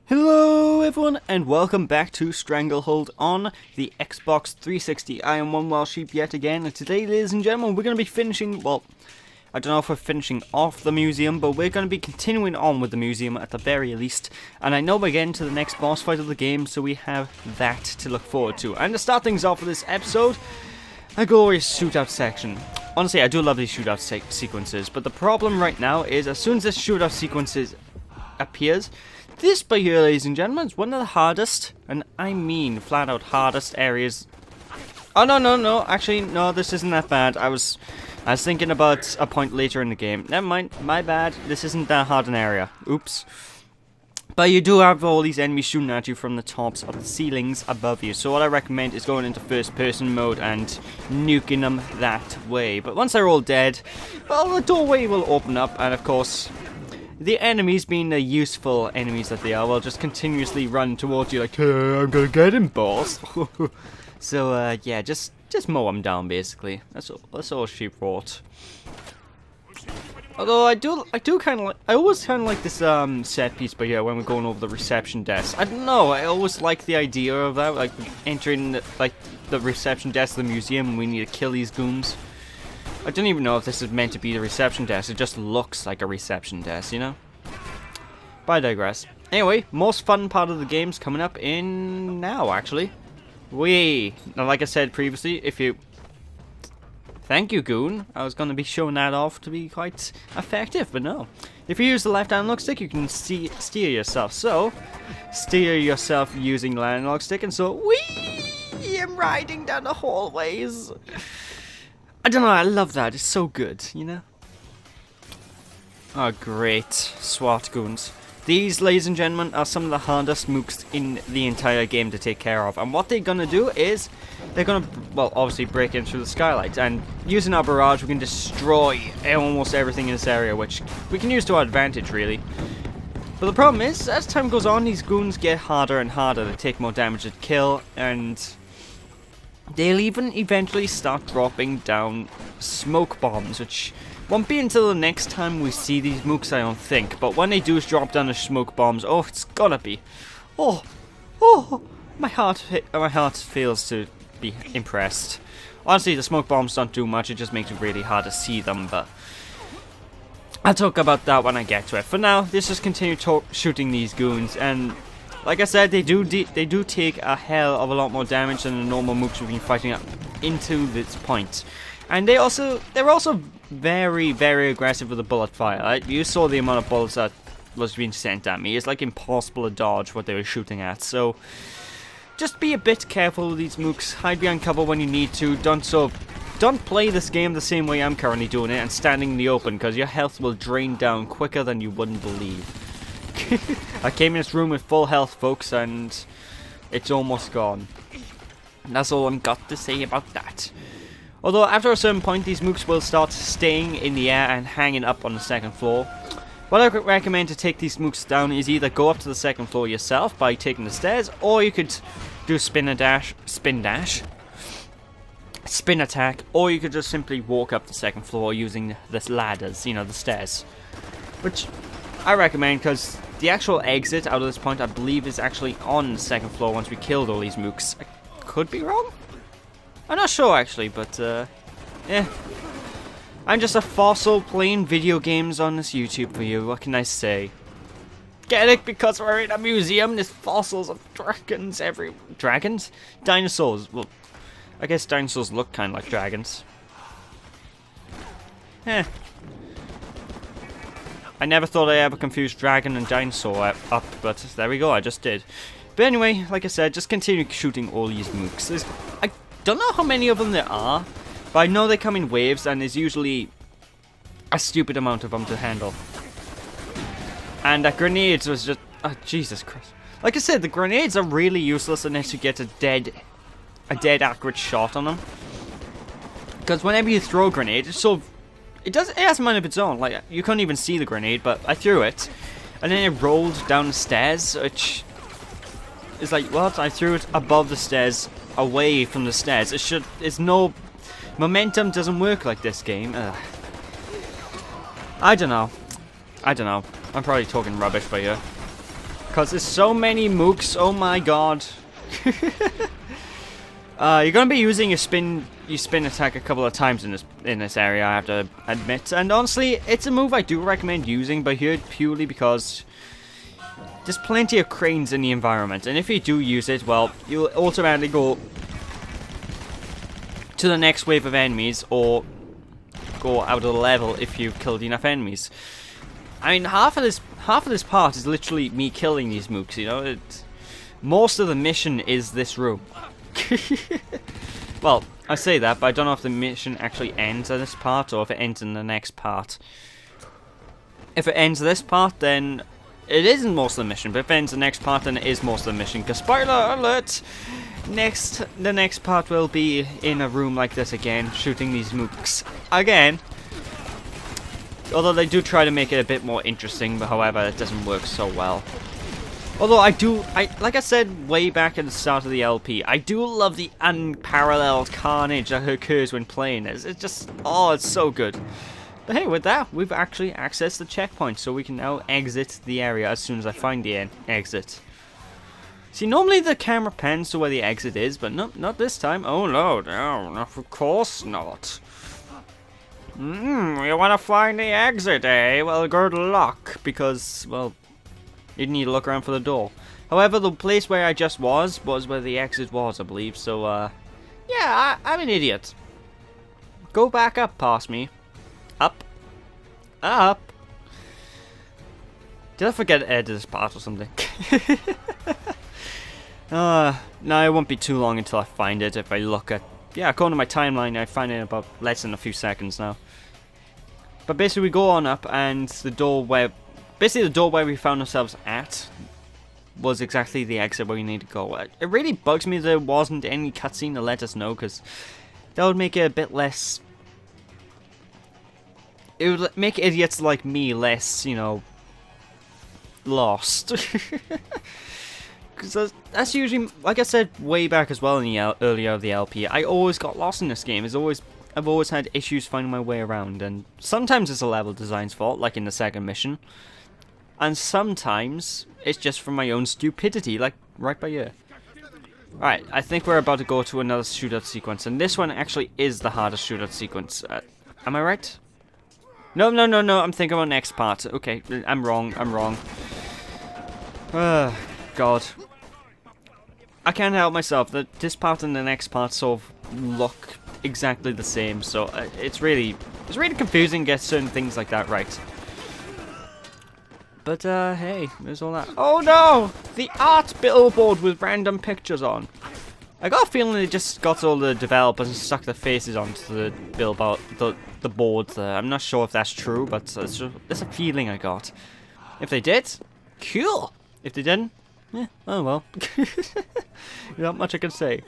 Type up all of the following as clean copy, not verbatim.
Hello everyone and welcome back to Stranglehold on the Xbox 360. I am one wild sheep yet again, and today, ladies and gentlemen, we're going to be finishing, well, I don't know if we're finishing off the museum, but we're going to be continuing on with the museum at the very least. And I know we're getting to the next boss fight of the game, so we have that to look forward to. And to start things off with this episode, a glorious shootout section. Honestly, I do love these shootout sequences, but the problem right now is as soon as this shootout sequence appears, this by here, ladies and gentlemen, is one of the hardest, and I mean flat out hardest areas. Oh no, actually no, this isn't that bad. I was thinking about a point later in the game. Never mind, my bad. This isn't that hard an area. Oops. But you do have all these enemies shooting at you from the tops of the ceilings above you. So what I recommend is going into first person mode and nuking them that way. But once they're all dead, well, the doorway will open up, and of course, the enemies, being the useful enemies that they are, will just continuously run towards you like, hey, I'm gonna get him, boss. So, yeah, just mow them down, basically. That's all she wrote. Although I always kind of like this set piece, but yeah, when we're going over the reception desk, I don't know. I always like the idea of that, like entering the reception desk of the museum, and we need to kill these goons. I don't even know if this is meant to be the reception desk. It just looks like a reception desk, you know? But I digress. Anyway, most fun part of the game's coming up in now, actually. Now, like I said previously, if you... Thank you, goon. I was going to be showing that off to be quite effective, but no. If you use the left analog stick, you can steer yourself. So, steer yourself using the analog stick, and so, whee! I'm riding down the hallways. I don't know, I love that. It's so good, you know? Oh, great. SWAT goons. These, ladies and gentlemen, are some of the hardest mooks in the entire game to take care of. And what they're gonna do is, they're gonna, well, obviously break in through the skylight. And using our barrage, we can destroy almost everything in this area, which we can use to our advantage, really. But the problem is, as time goes on, these goons get harder and harder. They take more damage to kill, and they'll even eventually start dropping down smoke bombs, which won't be until the next time we see these mooks, I don't think. But when they do drop down the smoke bombs, oh, it's gonna be, oh, my heart feels to be impressed. Honestly, the smoke bombs don't do much. It just makes it really hard to see them. But I'll talk about that when I get to it. For now, let's just continue shooting these goons. And like I said, they do take a hell of a lot more damage than the normal mooks we've been fighting up into this point. And they're also very, very aggressive with the bullet fire. You saw the amount of bullets that was being sent at me. It's like impossible to dodge what they were shooting at. So just be a bit careful with these mooks. Hide behind cover when you need to. Don't play this game the same way I'm currently doing it and standing in the open, because your health will drain down quicker than you wouldn't believe. I came in this room with full health, folks, and it's almost gone. And that's all I've got to say about that. Although after a certain point, these mooks will start staying in the air and hanging up on the second floor. What I recommend to take these mooks down is either go up to the second floor yourself by taking the stairs, or you could do spin attack, or you could just simply walk up the second floor using the ladders, you know, the stairs. Which I recommend, because the actual exit out of this point, I believe, is actually on the second floor once we killed all these mooks. I could be wrong? I'm not sure, actually, but, yeah. I'm just a fossil playing video games on this YouTube for you, what can I say? Get it? Because we're in a museum, there's fossils of dragons Dragons? Dinosaurs. Well, I guess dinosaurs look kind of like dragons. Eh. I never thought I'd ever confuse dragon and dinosaur up, but there we go, I just did. But anyway, like I said, just continue shooting all these mooks. I don't know how many of them there are, but I know they come in waves, and there's usually a stupid amount of them to handle. And grenades was just... oh, Jesus Christ. Like I said, the grenades are really useless unless you get a dead accurate shot on them. Because whenever you throw a grenade, it's so... It has a mind of its own. Like, you couldn't even see the grenade, but I threw it, and then it rolled down the stairs, which is like, what? I threw it above the stairs, away from the stairs. It's no... Momentum doesn't work like this game. I don't know. I'm probably talking rubbish by you. Because there's so many mooks, oh my god. You're going to be using your spin attack a couple of times in this area, I have to admit. And honestly, it's a move I do recommend using, but here purely because there's plenty of cranes in the environment. And if you do use it, well, you'll automatically go to the next wave of enemies, or go out of the level if you've killed enough enemies. I mean, half of this part is literally me killing these mooks, you know? Most of the mission is this room. Well, I say that, but I don't know if the mission actually ends at this part, or if it ends in the next part. If it ends this part, then it isn't most of the mission, but if it ends the next part, then it is most of the mission, because spoiler alert! The next part will be in a room like this again, shooting these mooks again. Although they do try to make it a bit more interesting, but however, it doesn't work so well. Although like I said way back at the start of the LP, I do love the unparalleled carnage that occurs when playing. It's just, oh, it's so good. But hey, with that, we've actually accessed the checkpoint, so we can now exit the area as soon as I find the exit. See, normally the camera pans to where the exit is, but no, not this time. Oh no, no, of course not. You want to find the exit, eh? Well, good luck, because, well, you need to look around for the door. However, the place where I just was where the exit was, I believe, so, yeah, I'm an idiot. Go back up past me. Up. Up. Did I forget to edit this part or something? No, it won't be too long until I find it if I look at... Yeah, according to my timeline, I find it in about less than a few seconds now. But basically, we go on up, and the door where... Basically, the door where we found ourselves at was exactly the exit where we need to go. It really bugs me there wasn't any cutscene to let us know, because that would make it a bit less... It would make idiots like me less, you know, lost. Because that's usually, like I said way back as well in the earlier of the LP, I always got lost in this game. I've always had issues finding my way around, and sometimes it's a level design's fault, like in the second mission, and sometimes it's just from my own stupidity, like right by here. Right, I think we're about to go to another shootout sequence, and this one actually is the hardest shootout sequence. Am I right? No, I'm thinking about next part. Okay, I'm wrong. God. I can't help myself. This part and the next part sort of look exactly the same, so it's really confusing to get certain things like that right. But hey, there's all that. Oh no! The art billboard with random pictures on. I got a feeling they just got all the developers and stuck their faces onto the billboard, the board there. I'm not sure if that's true, but it's a feeling I got. If they did, cool. If they didn't, yeah, oh well. Not much I can say.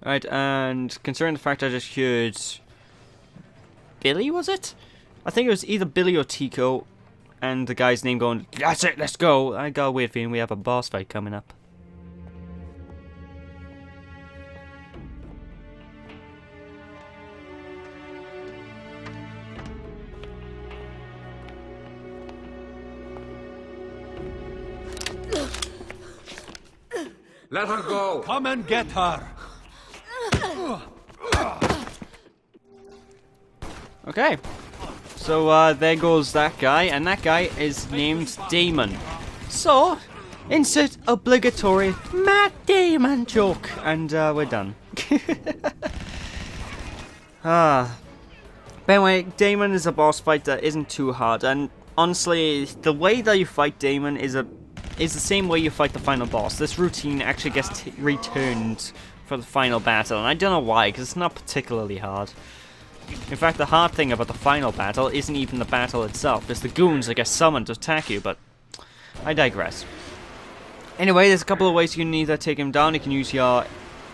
Alright, and considering the fact I just heard Billy, was it? I think it was either Billy or Tico, and the guy's name going, "That's it, let's go." I got a weird feeling we have a boss fight coming up. Let her go! Come and get her! Okay, so there goes that guy, and that guy is named Damon. So, insert obligatory Matt Damon joke, and we're done. But anyway, Damon is a boss fight that isn't too hard, and honestly, the way that you fight Damon is the same way you fight the final boss. This routine actually gets returned for the final battle, and I don't know why, because it's not particularly hard. In fact, the hard thing about the final battle isn't even the battle itself, it's the goons that get summoned to attack you, but I digress. Anyway, there's a couple of ways you can either take him down. You can use your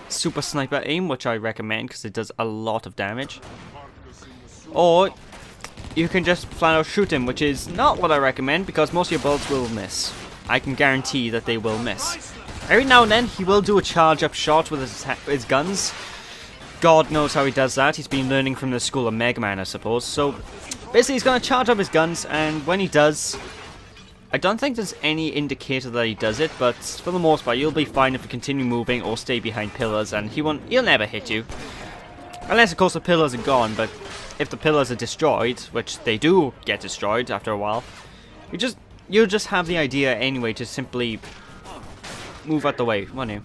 super sniper aim, which I recommend because it does a lot of damage. Or you can just flat out shoot him, which is not what I recommend because most of your bullets will miss. I can guarantee that they will miss. Every now and then, he will do a charge-up shot with his guns. God knows how he does that. He's been learning from the school of Mega Man, I suppose. So, basically, he's going to charge up his guns, and when he does, I don't think there's any indicator that he does it, but for the most part, you'll be fine if you continue moving or stay behind pillars, and he'll never hit you. Unless, of course, the pillars are gone, but if the pillars are destroyed, which they do get destroyed after a while, you'll just have the idea anyway to simply move out the way, won't you?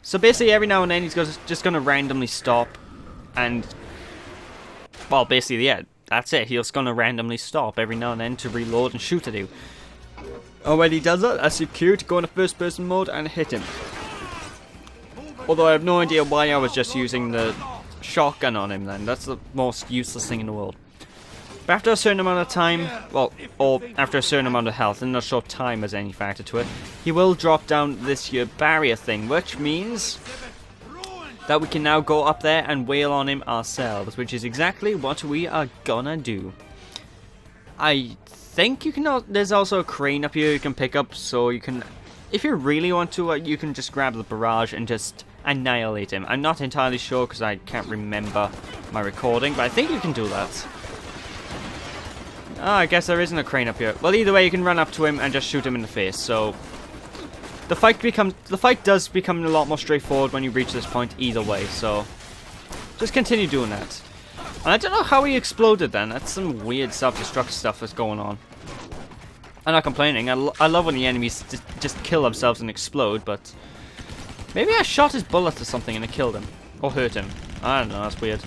So basically, every now and then, he's just going to randomly stop, and, well, basically, yeah. That's it, he's gonna randomly stop every now and then to reload and shoot at you. And when he does that, I secure to go into first person mode and hit him. Although I have no idea why I was just using the shotgun on him then, that's the most useless thing in the world. But after a certain amount of time, well, or after a certain amount of health, and not sure time has any factor to it, he will drop down this here barrier thing, which means that we can now go up there and wail on him ourselves, which is exactly what we are gonna do. I think you can. There's also a crane up here you can pick up, so you can, if you really want to, you can just grab the barrage and just annihilate him. I'm not entirely sure because I can't remember my recording, but I think you can do that. I guess there isn't a crane up here. Well, either way, you can run up to him and just shoot him in the face. So the fight does become a lot more straightforward when you reach this point either way, so just continue doing that. And I don't know how he exploded then, that's some weird self-destruct stuff that's going on. I'm not complaining, I love when the enemies just kill themselves and explode, but maybe I shot his bullet or something and it killed him, or hurt him. I don't know, that's weird.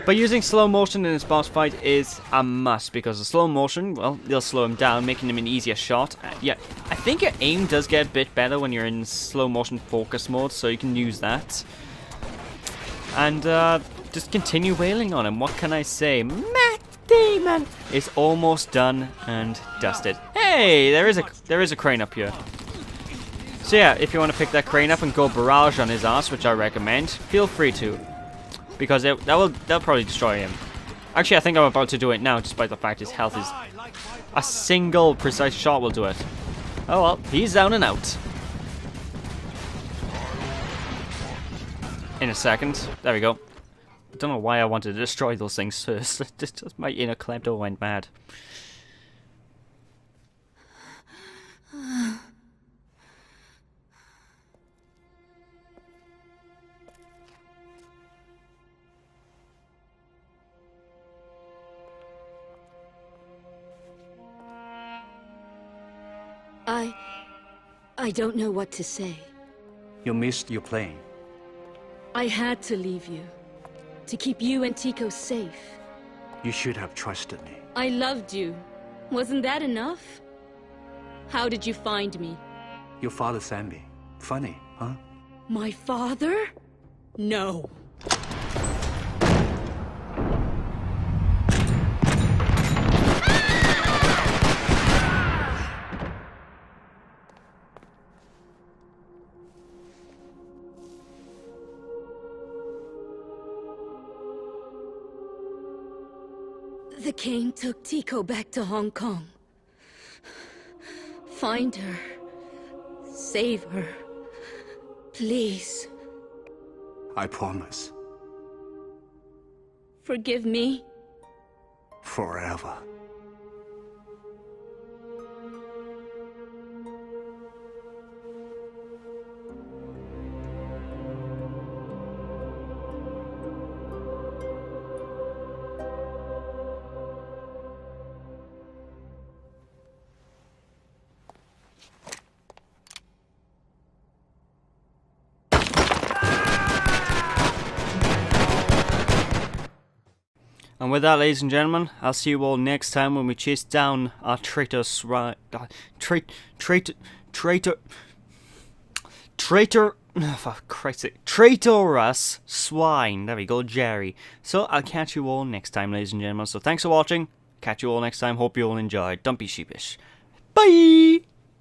But using slow motion in this boss fight is a must, because the slow motion, well, they'll slow him down, making him an easier shot. Yeah, I think your aim does get a bit better when you're in slow motion focus mode, so you can use that. And just continue wailing on him. What can I say? Matt Damon is almost done and dusted. Hey, there is a crane up here. So yeah, if you want to pick that crane up and go barrage on his ass, which I recommend, feel free to. Because that'll probably destroy him. Actually, I think I'm about to do it now, despite the fact his health is... A single precise shot will do it. Oh well, he's down and out. In a second. There we go. I don't know why I wanted to destroy those things first. Just my inner klepto went mad. I don't know what to say. You missed your plane. I had to leave you. To keep you and Tico safe. You should have trusted me. I loved you. Wasn't that enough? How did you find me? Your father sent me. Funny, huh? My father? No. The cane took Tico back to Hong Kong. Find her. Save her. Please. I promise. Forgive me. Forever. And with that, ladies and gentlemen, I'll see you all next time when we chase down our traitorous swine. There we go, Jerry. So I'll catch you all next time, ladies and gentlemen. So thanks for watching. Catch you all next time. Hope you all enjoyed. Don't be sheepish. Bye!